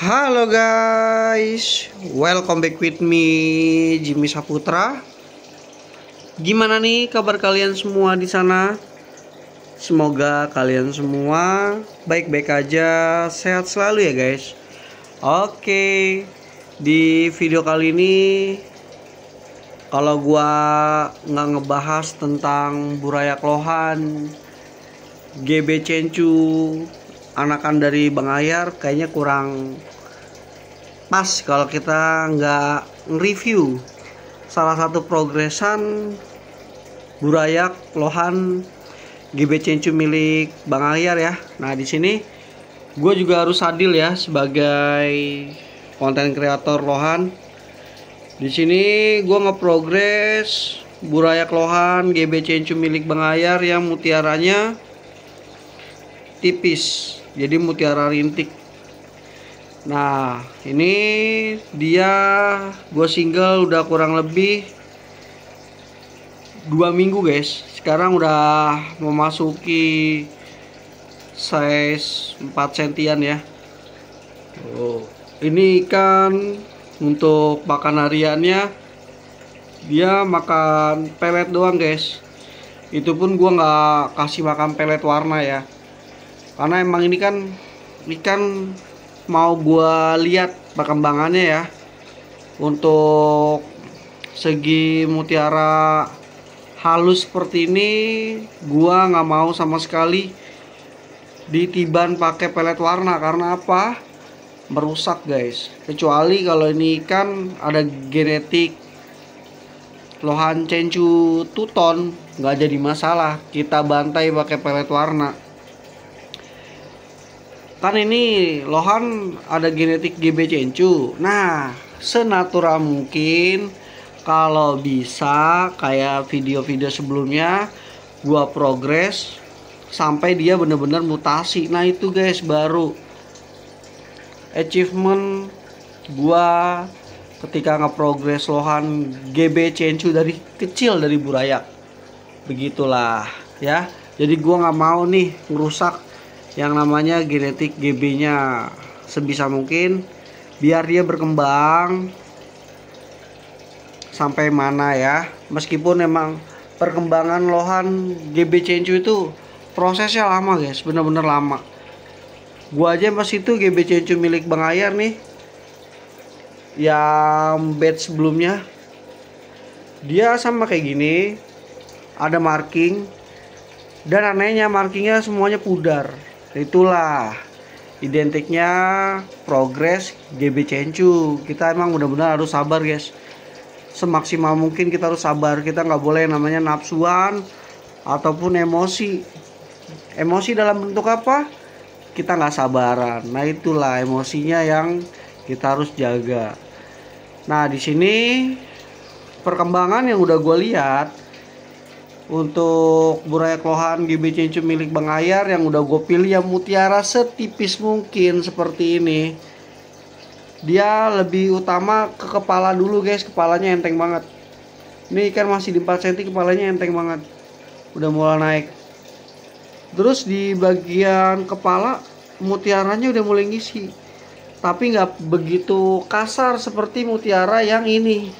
Halo guys, welcome back with me Jimmy Saputra. Gimana nih kabar kalian semua di sana? Semoga kalian semua baik-baik aja, sehat selalu ya guys. Oke, di video kali ini kalau gua nggak ngebahas tentang Burayak Lohan, GB Cencu, anakan dari Bang Ayar, kayaknya kurang pas kalau kita nggak nge-review salah satu progresan Burayak Lohan GB Cencu milik Bang Ayar ya. Nah di sini gue juga harus adil ya sebagai konten kreator Lohan. Di sini gue nge-progress Burayak Lohan GB Cencu milik Bang Ayar yang mutiaranya tipis, jadi mutiara rintik. Nah ini dia gue single udah kurang lebih 2 minggu guys. Sekarang udah memasuki size 4 sentian ya. Ini ikan untuk pakan hariannya dia makan pelet doang guys. Itu pun gue nggak kasih makan pelet warna ya, karena emang ini kan ikan mau gua lihat perkembangannya ya. Untuk segi mutiara halus seperti ini gua nggak mau sama sekali ditiban pakai pelet warna. Karena apa? Merusak guys. Kecuali kalau ini ikan ada genetik Lohan Cencu Tuton, nggak jadi masalah kita bantai pakai pelet warna. Kan ini Lohan ada genetik GB Cencu. Nah, senatural mungkin kalau bisa kayak video-video sebelumnya gua progres sampai dia bener-bener mutasi. Nah, itu guys baru achievement gua ketika nge-progress Lohan GB Cencu dari kecil, dari Burayak. Begitulah ya. Jadi gua nggak mau nih ngerusak yang namanya genetik GB-nya. Sebisa mungkin biar dia berkembang sampai mana ya. Meskipun emang perkembangan Lohan GB Cencu itu prosesnya lama guys, bener-bener lama. Gua aja pas itu GB Cencu milik Bang Ayar nih, yang batch sebelumnya, dia sama kayak gini, ada marking, dan anehnya markingnya semuanya pudar. Itulah identiknya progres GB Cencu. Kita emang benar-benar harus sabar guys. Semaksimal mungkin kita harus sabar. Kita nggak boleh namanya nafsuan ataupun emosi. Emosi dalam bentuk apa? Kita nggak sabaran. Nah itulah emosinya yang kita harus jaga. Nah di sini perkembangan yang udah gue lihat untuk Burayak Lohan GB Cencu milik Bang Ayar yang udah gue pilih yang mutiara setipis mungkin seperti ini. Dia lebih utama ke kepala dulu guys. Kepalanya enteng banget. Ini ikan masih di 4 cm, kepalanya enteng banget, udah mulai naik. Terus di bagian kepala mutiaranya udah mulai ngisi, tapi nggak begitu kasar seperti mutiara yang ini,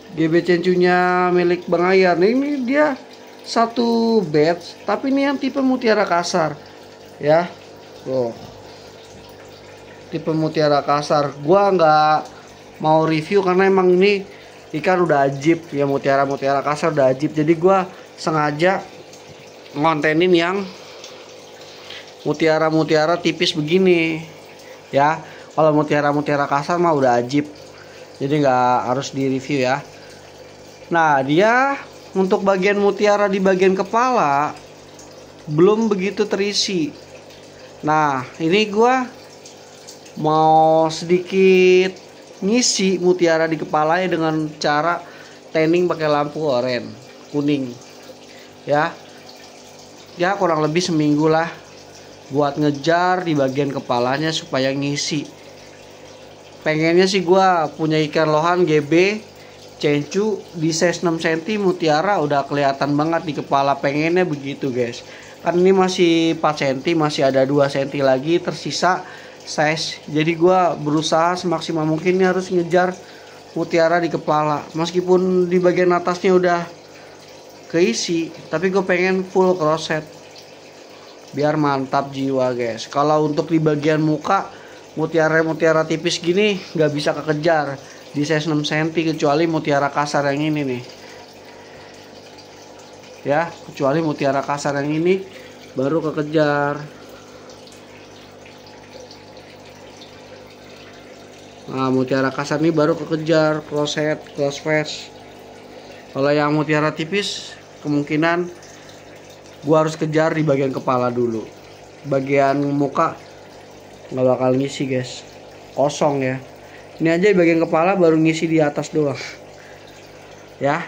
GB Cencunya milik Bang Ayar. Nah, ini dia satu batch, tapi ini yang tipe mutiara kasar ya. Tuh, tipe mutiara kasar. Gua nggak mau review karena emang ini ikan udah ajib ya, mutiara kasar udah ajib. Jadi gua sengaja ngontenin yang mutiara tipis begini ya. Kalau mutiara kasar mah udah ajib, jadi nggak harus di review ya. Nah dia untuk bagian mutiara di bagian kepala belum begitu terisi. Nah ini gua mau sedikit ngisi mutiara di kepalanya dengan cara tanning pakai lampu oranye kuning ya. Ya kurang lebih seminggu lah buat ngejar di bagian kepalanya supaya ngisi. Pengennya sih gua punya ikan Lohan GB Cencu di size 6 cm mutiara udah kelihatan banget di kepala. Pengennya begitu guys. Kan ini masih 4 cm, masih ada 2 cm lagi tersisa size. Jadi gue berusaha semaksimal mungkin ini harus ngejar mutiara di kepala. Meskipun di bagian atasnya udah keisi, tapi gue pengen full crochet biar mantap jiwa guys. Kalau untuk di bagian muka mutiara tipis gini nggak bisa kekejar di size 6 cm kecuali mutiara kasar yang ini nih ya, kecuali mutiara kasar yang ini baru kekejar. Nah, mutiara kasar ini baru kekejar crochet crossface. Kalau yang mutiara tipis kemungkinan gua harus kejar di bagian kepala dulu. Bagian muka nggak bakal ngisi guys, kosong ya. Ini aja di bagian kepala baru ngisi di atas doang ya.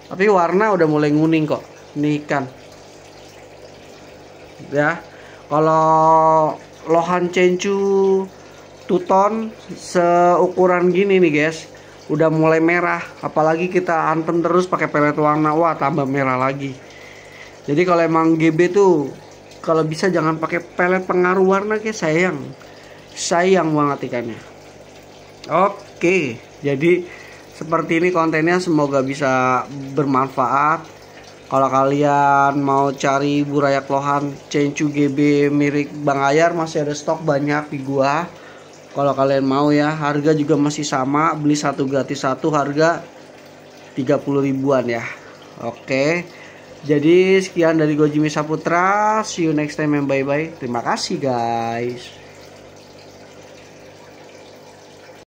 Tapi warna udah mulai nguning kok. Ini ikan ya. Kalau lohan cencu tuton seukuran gini nih guys udah mulai merah, apalagi kita anten terus pakai pelet warna, wah tambah merah lagi. Jadi kalau emang GB tuh kalau bisa jangan pakai pelet pengaruh warna guys, sayang banget ikannya. Oke, jadi seperti ini kontennya, semoga bisa bermanfaat. Kalau kalian mau cari burayak lohan cencu GB mirip Bang Ayar, masih ada stok banyak di gua. Kalau kalian mau ya, harga juga masih sama, beli satu gratis satu, harga 30 ribuan ya. Oke. Jadi sekian dari gua Jimmy Saputra, see you next time and bye bye. Terima kasih guys.